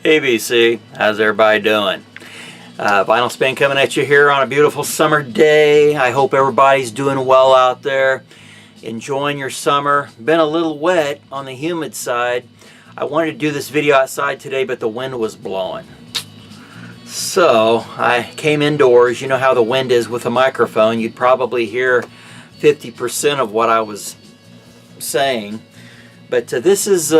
Hey BC, how's everybody doing? Vinyl Spin coming at you here on a beautiful summer day. I hope everybody's doing well out there, enjoying your summer. Been a little wet on the humid side. I wanted to do this video outside today, but the wind was blowing. So I came indoors. You know how the wind is with a microphone. You'd probably hear 50% of what I was saying. But this is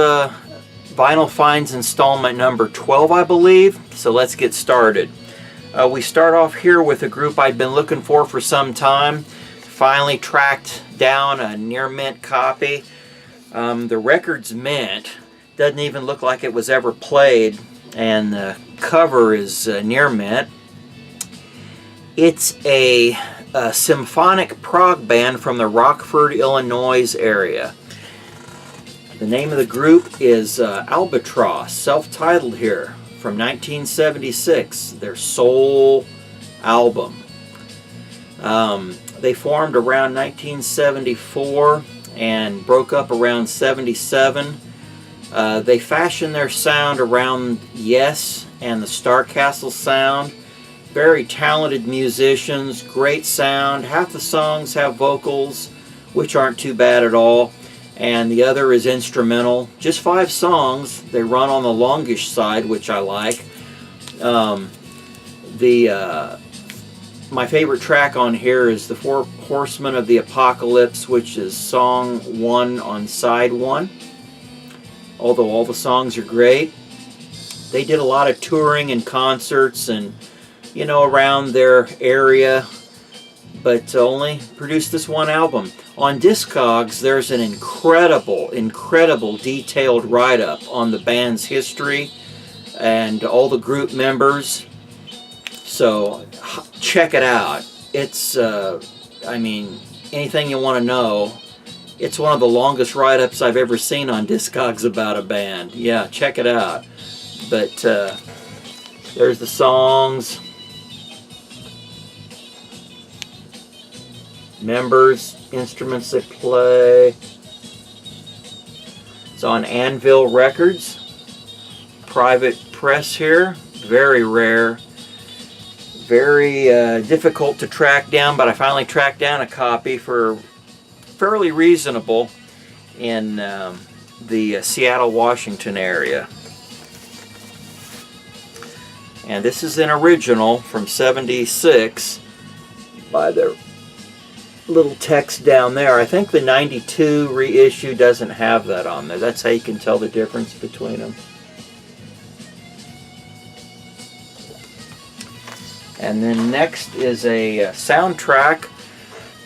Vinyl Finds installment number 12, I believe. So let's get started. We start off here with a group I'd been looking for some time. Finally tracked down a near mint copy. The record's mint. Doesn't even look like it was ever played. And the cover is near mint. It's a symphonic prog band from the Rockford, Illinois area. The name of the group is Albatross, self-titled here, from 1976, their sole album. They formed around 1974 and broke up around 77. They fashioned their sound around Yes and the Starcastle sound. Very talented musicians, great sound. Half the songs have vocals, which aren't too bad at all. And the other is instrumental. Just 5 songs. They run on the longish side, which I like. My favorite track on here is the Four Horsemen of the Apocalypse, which is song 1 on side 1. Although all the songs are great. They did a lot of touring and concerts and, you know, around their area, but only produced this one album. On Discogs, there's an incredible detailed write-up on the band's history and all the group members. So check it out. It's, I mean, anything you want to know. It's one of the longest write-ups I've ever seen on Discogs about a band. Yeah, check it out. But there's the songs. Members, instruments they play. It's on Anvil Records. Private press here. Very rare. Very difficult to track down, but I finally tracked down a copy for fairly reasonable in the Seattle, Washington area. And this is an original from '76 by the little text down there. I think the 92 reissue doesn't have that on there. That's how you can tell the difference between them. And then next is a soundtrack.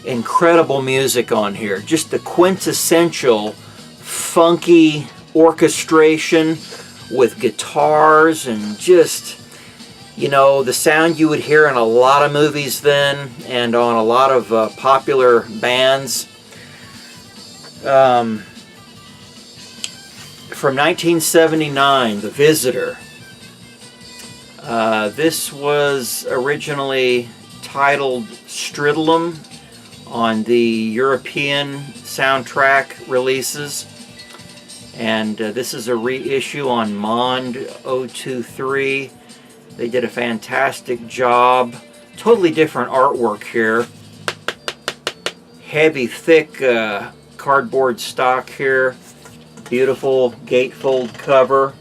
Incredible music on here. Just the quintessential funky orchestration with guitars and just, you know, the sound you would hear in a lot of movies then and on a lot of popular bands. From 1979, The Visitor. This was originally titled Stridulum on the European soundtrack releases. And this is a reissue on Mond 023. They did a fantastic job. Totally different artwork here. Heavy, thick cardboard stock here. Beautiful gatefold cover.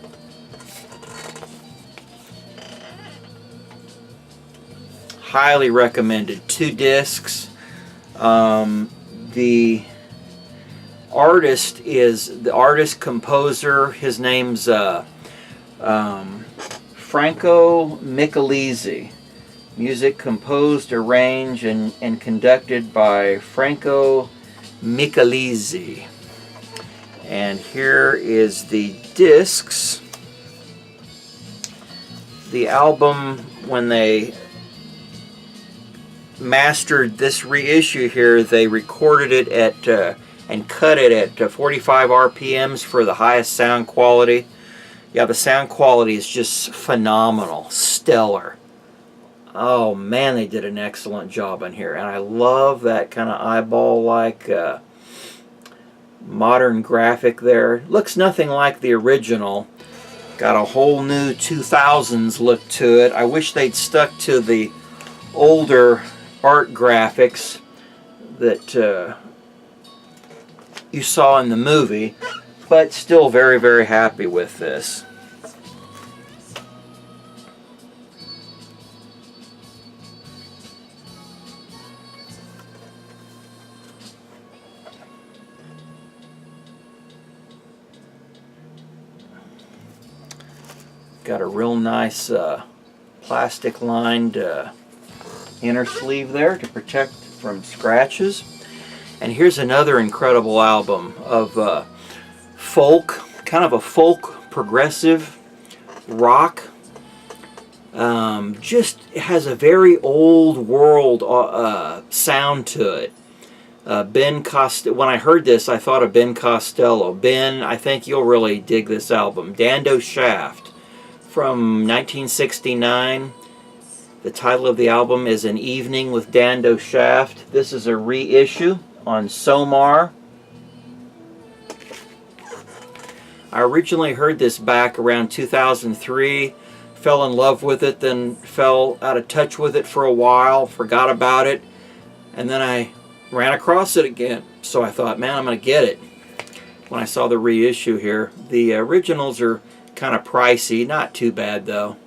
Highly recommended. 2 discs. The artist is the artist-composer. His name's Franco Michelizzi. Music composed, arranged, and conducted by Franco Michelizzi. And here is the discs. The album, when they mastered this reissue here, they recorded it at and cut it at 45 RPMs for the highest sound quality. Yeah, the sound quality is just phenomenal, stellar. Oh man, they did an excellent job on here, and I love that kind of eyeball-like modern graphic there. Looks nothing like the original, Got a whole new 2000s look to it. I wish they'd stuck to the older art graphics that you saw in the movie, but still very, very happy with this. Got a real nice plastic lined inner sleeve there to protect from scratches. And here's another incredible album of folk, kind of a folk progressive rock. Just has a very old world sound to it. When I heard this, I thought of Ben Costello. Ben, I think you'll really dig this album. Dando Shaft from 1969. The title of the album is An Evening with Dando Shaft. This is a reissue on Somar. I originally heard this back around 2003, fell in love with it, then fell out of touch with it for a while, forgot about it, and then I ran across it again. So I thought, man, I'm going to get it when I saw the reissue here. The originals are kind of pricey, not too bad though.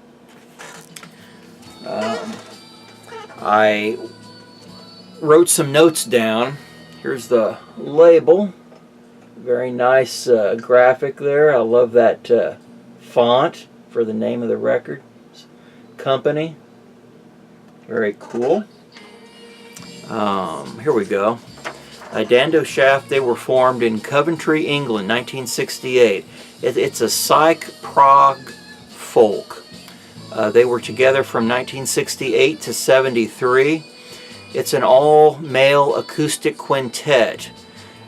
I wrote some notes down. Here's the label. Very nice graphic there. I love that font for the name of the record company. Very cool. Here we go. Dando Shaft, they were formed in Coventry, England, 1968. It's a psych prog folk. They were together from 1968 to 73. It's an all-male acoustic quintet.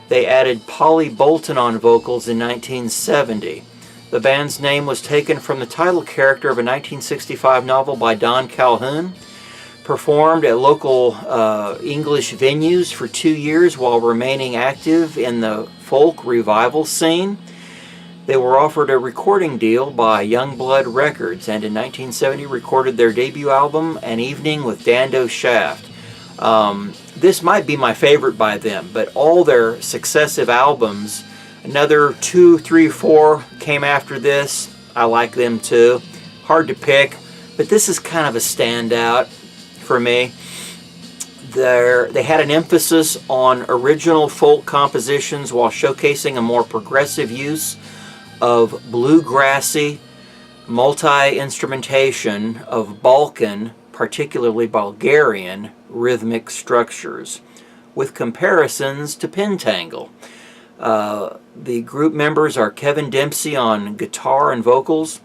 They added Polly Bolton on vocals in 1970. The band's name was taken from the title character of a 1965 novel by Don Calhoun. Performed at local English venues for 2 years while remaining active in the folk revival scene. They were offered a recording deal by Youngblood Records and in 1970 recorded their debut album, An Evening with Dando Shaft. This might be my favorite by them, but all their successive albums, another 2, 3, 4 came after this. I like them too. Hard to pick, but this is kind of a standout for me. They had an emphasis on original folk compositions while showcasing a more progressive use of bluegrassy multi-instrumentation of Balkan, particularly Bulgarian, rhythmic structures, with comparisons to Pentacle. The group members are Kevin Dempsey on guitar and vocals,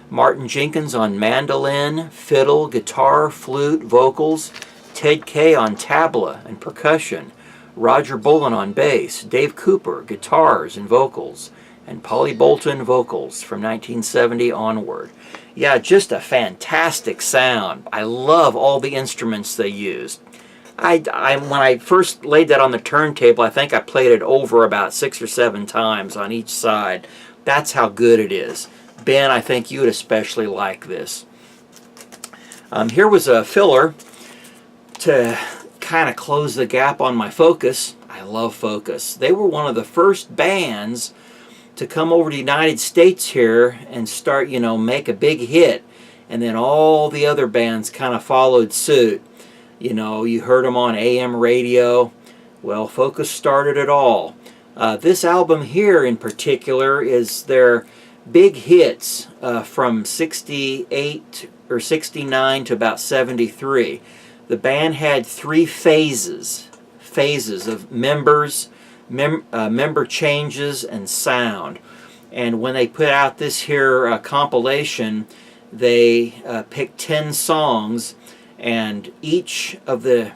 Martin Jenkins on mandolin, fiddle, guitar, flute, vocals, Ted Kay on tabla and percussion, Roger Bullen on bass, Dave Cooper, guitars and vocals, and Polly Bolton vocals from 1970 onward. Yeah, just a fantastic sound. I love all the instruments they used. When I first laid that on the turntable, I think I played it over about 6 or 7 times on each side. That's how good it is. Ben, I think you would especially like this. Here was a filler to kind of close the gap on my Focus. I love Focus. They were one of the first bands to come over to the United States here and start, make a big hit. And then all the other bands kind of followed suit. You heard them on AM radio. Well, Focus started it all. This album here in particular is their big hits from 68 or 69 to about 73. The band had 3 phases of members, member changes, and sound. And when they put out this here compilation, they picked 10 songs, and each of the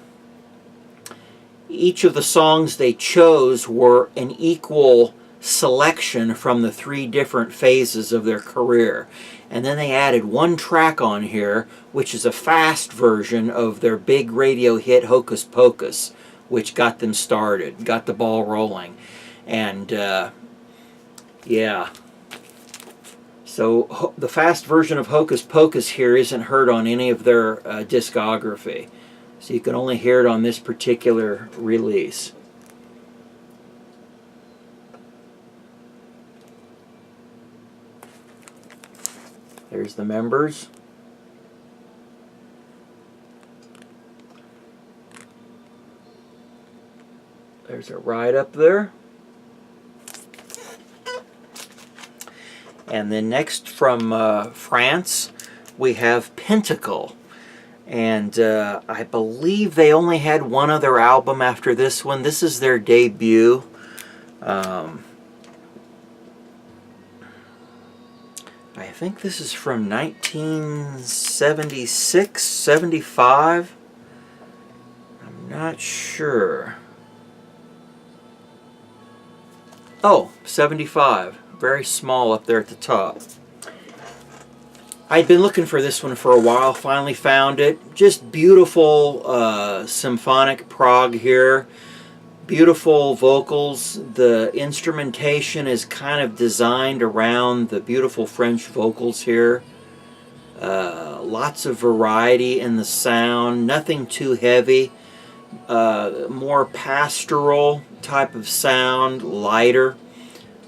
songs they chose were an equal selection from the 3 different phases of their career. And then they added 1 track on here, which is a fast version of their big radio hit Hocus Pocus, which got them started, got the ball rolling. And yeah, So the fast version of Hocus Pocus here isn't heard on any of their discography. So you can only hear it on this particular release. There's the members. There's a ride up there. And then next from France, we have Pentacle. And I believe they only had one other album after this one. This is their debut. I think this is from 1976, 75. I'm not sure. Oh, 75. Very small up there at the top. I'd been looking for this one for a while, finally found it. Just beautiful symphonic prog here. Beautiful vocals. The instrumentation is kind of designed around the beautiful French vocals here. Lots of variety in the sound. Nothing too heavy. More pastoral type of sound. Lighter.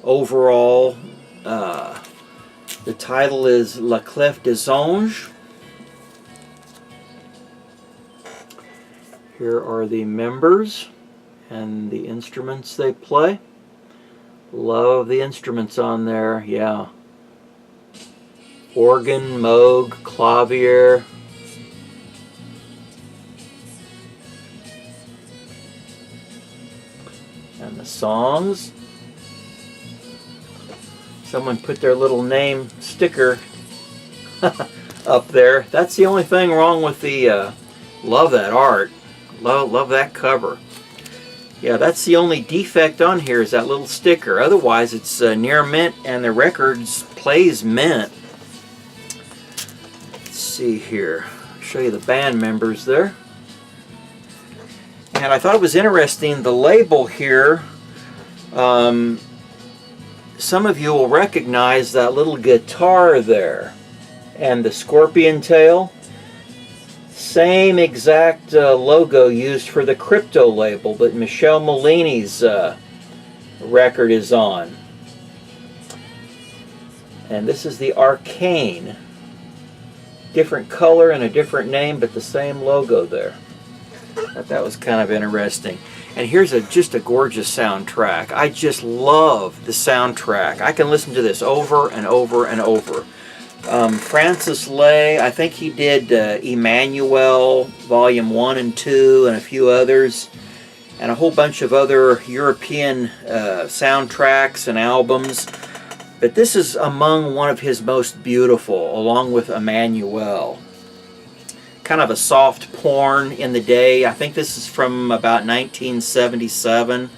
Overall, the title is La Clef des Anges. Here are the members and the instruments they play. Love the instruments on there, yeah. Organ, moog, clavier. And the songs. Someone put their little name sticker up there. That's the only thing wrong with the, love that art. Love that cover. Yeah, that's the only defect on here is that little sticker. Otherwise, it's near mint and the records plays mint. Let's see here. I'll show you the band members there. And I thought it was interesting, the label here, some of you will recognize that little guitar there and the scorpion tail. Same exact logo used for the Crypto label, but Michel Molini's record is on. And this is the Arcane. Different color and a different name, but the same logo there. Thought that was kind of interesting. And here's just a gorgeous soundtrack. I just love the soundtrack. I can listen to this over and over and over. Francis Lay, I think he did Emmanuel Volume 1 and 2 and a few others. And a whole bunch of other European soundtracks and albums. But this is among one of his most beautiful, along with Emmanuel. Kind of a soft porn in the day. I think this is from about 1977.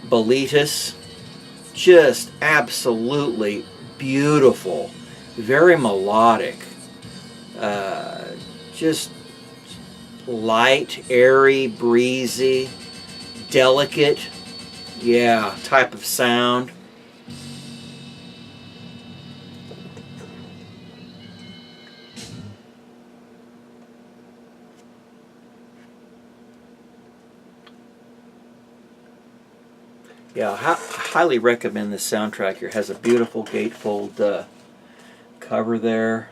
Bilitis. Just absolutely beautiful. Very melodic. Just light, airy, breezy, delicate, yeah, type of sound. Yeah, I highly recommend this soundtrack here. It has a beautiful gatefold cover there.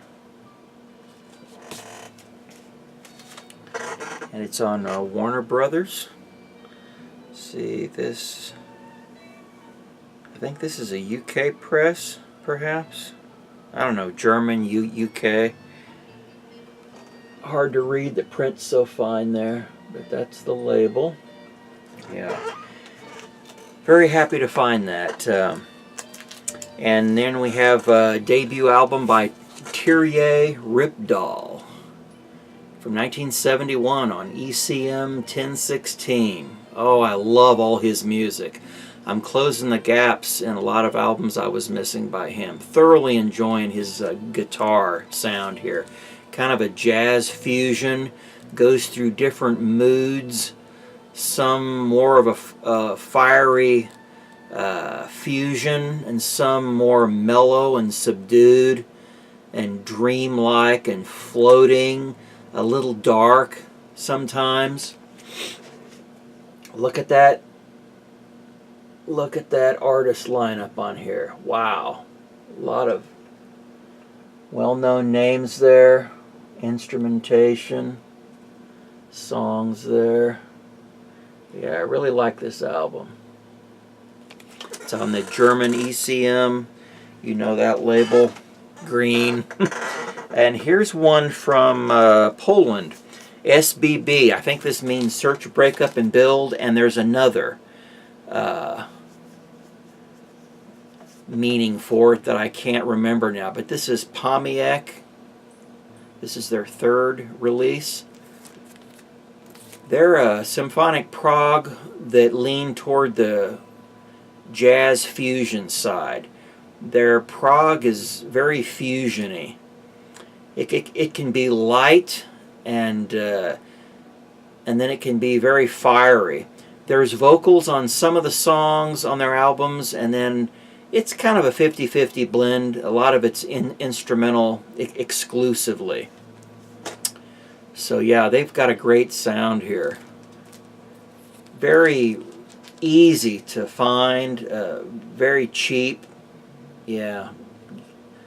And it's on Warner Brothers. See this. I think this is a UK press, perhaps. I don't know, German, UK. Hard to read, the print's so fine there. But that's the label. Yeah. Very happy to find that. And then we have a debut album by Terje Rypdal from 1971 on ECM 1016. Oh, I love all his music. I'm closing the gaps in a lot of albums I was missing by him. Thoroughly enjoying his guitar sound here. Kind of a jazz fusion. Goes through different moods. Some more of a fiery fusion, and some more mellow and subdued and dreamlike and floating, a little dark sometimes. Look at that. Look at that artist lineup on here. Wow. A lot of well-known names there. Instrumentation. Songs there. Yeah, I really like this album. It's on the German ECM. You know that label. Green. And here's one from Poland. SBB. I think this means Search, Breakup, and Build. And there's another meaning for it that I can't remember now. But this is Pomiek. This is their third release. They're a symphonic prog that lean toward the jazz fusion side. Their prog is very fusiony. It can be light and then it can be very fiery. There's vocals on some of the songs on their albums, and then it's kind of a 50-50 blend. A lot of it's instrumental exclusively. So yeah, they've got a great sound here. Very easy to find, very cheap. Yeah,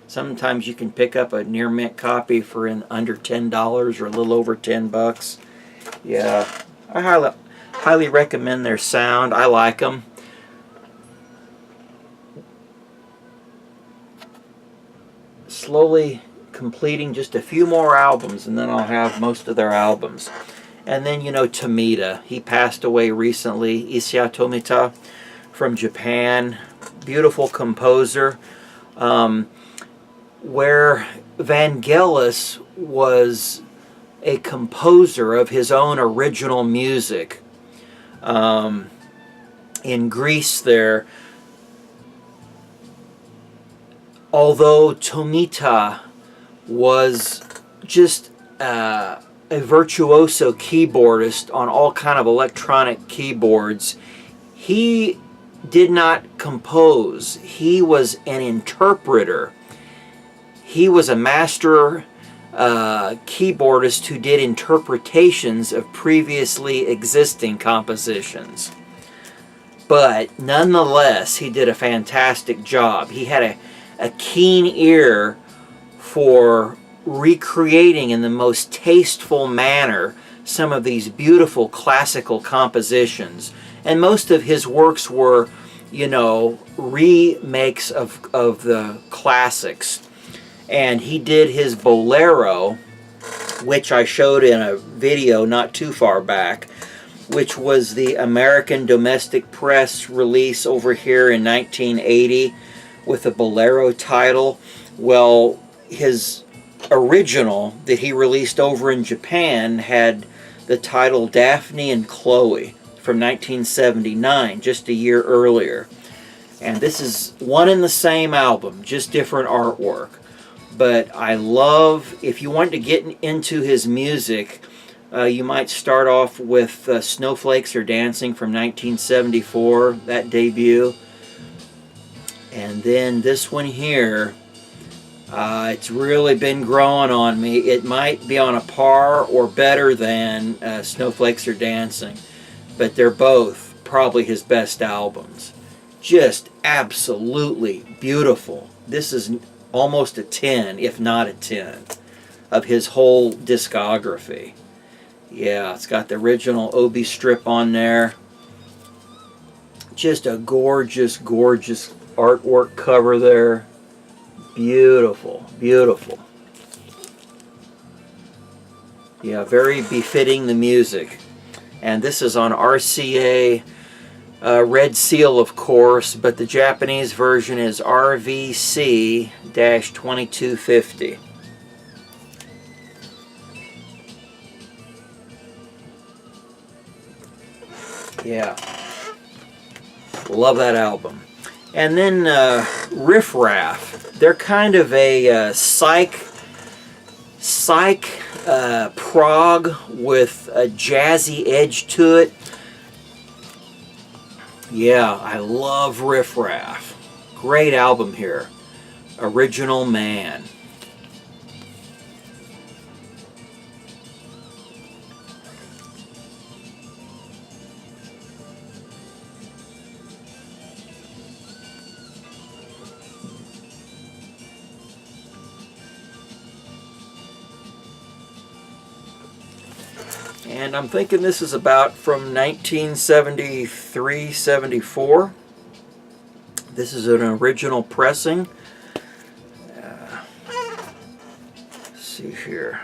sometimes you can pick up a near mint copy for under $10 or a little over $10. Yeah, I highly recommend their sound. I like them. Slowly completing just a few more albums, and then I'll have most of their albums. And then, you know, Tomita. He passed away recently. Issei Tomita from Japan. Beautiful composer. Where Vangelis was a composer of his own original music. In Greece there, although Tomita was just a virtuoso keyboardist on all kind of electronic keyboards, he did not compose. He was an interpreter. He was a master keyboardist who did interpretations of previously existing compositions. But nonetheless, he did a fantastic job. He had a keen ear for recreating in the most tasteful manner some of these beautiful classical compositions. And most of his works were, you know, remakes of the classics. And he did his Bolero, which I showed in a video not too far back, which was the American Domestic Press release over here in 1980 with a Bolero title. Well, his original that he released over in Japan had the title Daphne and Chloe from 1979, just a year earlier. And this is one and the same album, just different artwork. But I love, if you want to get into his music, you might start off with Snowflakes Are Dancing from 1974, that debut. And then this one here, it's really been growing on me. It might be on a par or better than Snowflakes Are Dancing, but they're both probably his best albums. Just absolutely beautiful. This is almost a 10, if not a 10, of his whole discography. Yeah, it's got the original Obi strip on there. Just a gorgeous, gorgeous artwork cover there. Beautiful, beautiful. Yeah, very befitting the music. And this is on RCA Red Seal, of course, but the Japanese version is RVC-2250. Yeah, love that album. And then Riff Raff. They're kind of a psych prog with a jazzy edge to it. Yeah, I love Riff Raff. Great album here. Original Man. And I'm thinking this is about from 1973-74. This is an original pressing. Let's see here.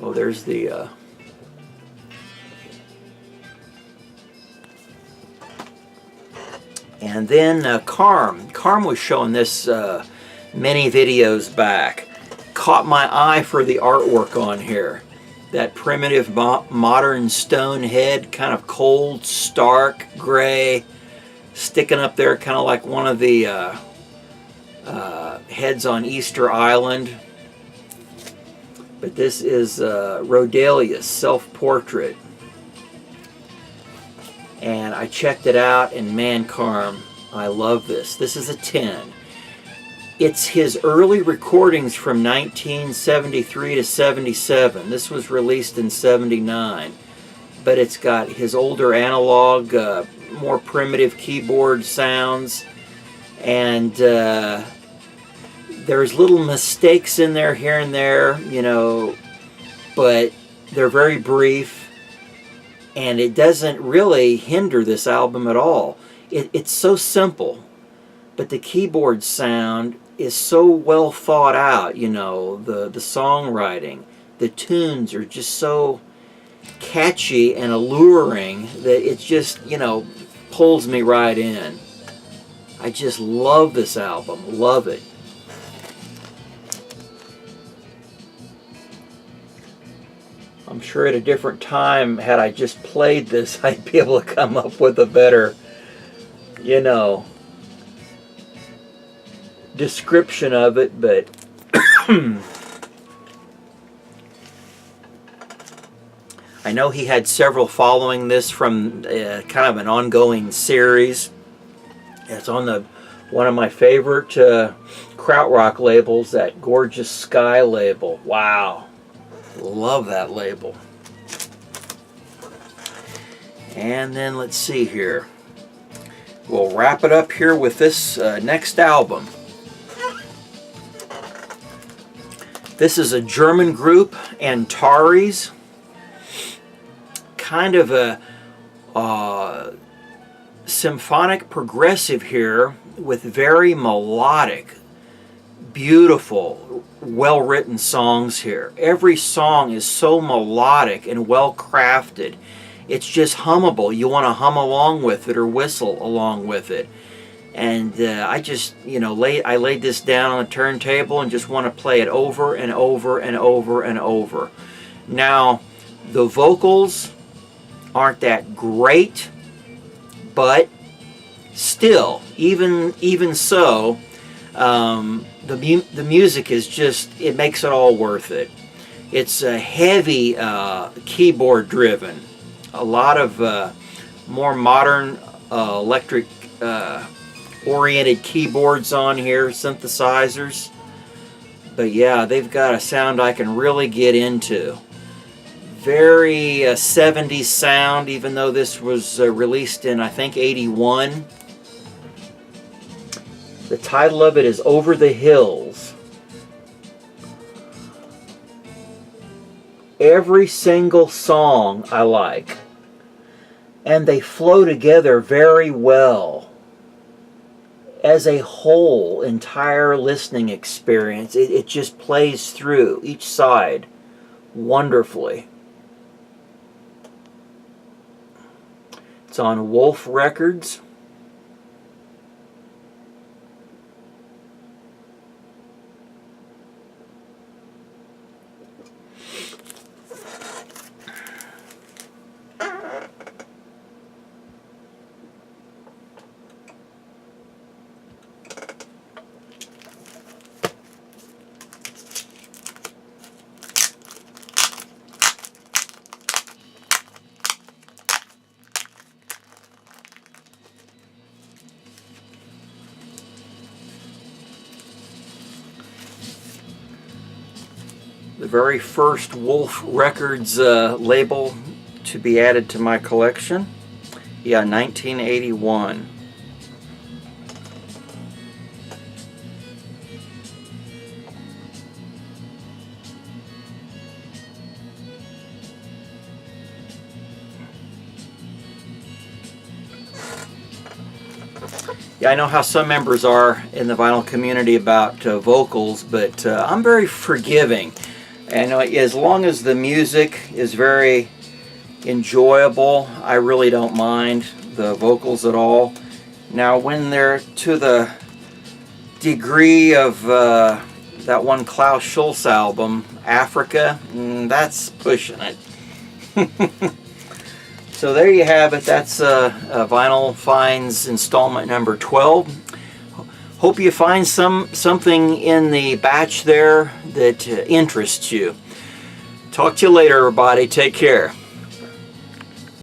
Oh, there's the... And then Carm was showing this many videos back. Caught my eye for the artwork on here. That primitive modern stone head, kind of cold, stark, gray, sticking up there kind of like one of the heads on Easter Island. But this is Roedelius, self-portrait. And I checked it out, and man, Carm, I love this. This is a 10. It's his early recordings from 1973 to 77. This was released in 79. But it's got his older analog, more primitive keyboard sounds. And there's little mistakes in there here and there, you know, but they're very brief. And it doesn't really hinder this album at all. It's so simple, but the keyboard sound is so well thought out, you know, the songwriting. The tunes are just so catchy and alluring that it just, you know, pulls me right in. I just love this album, love it. I'm sure at a different time, had I just played this, I'd be able to come up with a better, you know, description of it, but I know he had several following this from kind of an ongoing series. It's on one of my favorite krautrock labels, that Gorgeous Sky label. Wow. Love that label. And then let's see here. We'll wrap it up here with this next album. This is a German group, Antares. Kind of a symphonic progressive here with very melodic, beautiful, well-written songs here. Every song is so melodic and well-crafted. It's just hummable. You want to hum along with it or whistle along with it. And I just, you know, I laid this down on the turntable and just want to play it over and over and over and over. Now, the vocals aren't that great, but still, even so, the music is just, it makes it all worth it. It's a heavy keyboard driven. A lot of more modern electric oriented keyboards on here, synthesizers. But yeah, they've got a sound I can really get into. Very 70s sound, even though this was released in, I think, 81. The title of it is Over the Hills. Every single song I like. And they flow together very well. As a whole, entire listening experience, it just plays through each side wonderfully. It's on Wolf Records. The very first Wolf Records label to be added to my collection. Yeah, 1981. Yeah, I know how some members are in the vinyl community about vocals, but I'm very forgiving. And as long as the music is very enjoyable, I really don't mind the vocals at all. Now, when they're to the degree of that one Klaus Schulze album, Africa, that's pushing it. So there you have it. That's Vinyl Finds installment number 12. Hope you find something in the batch there that interests you. Talk to you later, everybody. Take care.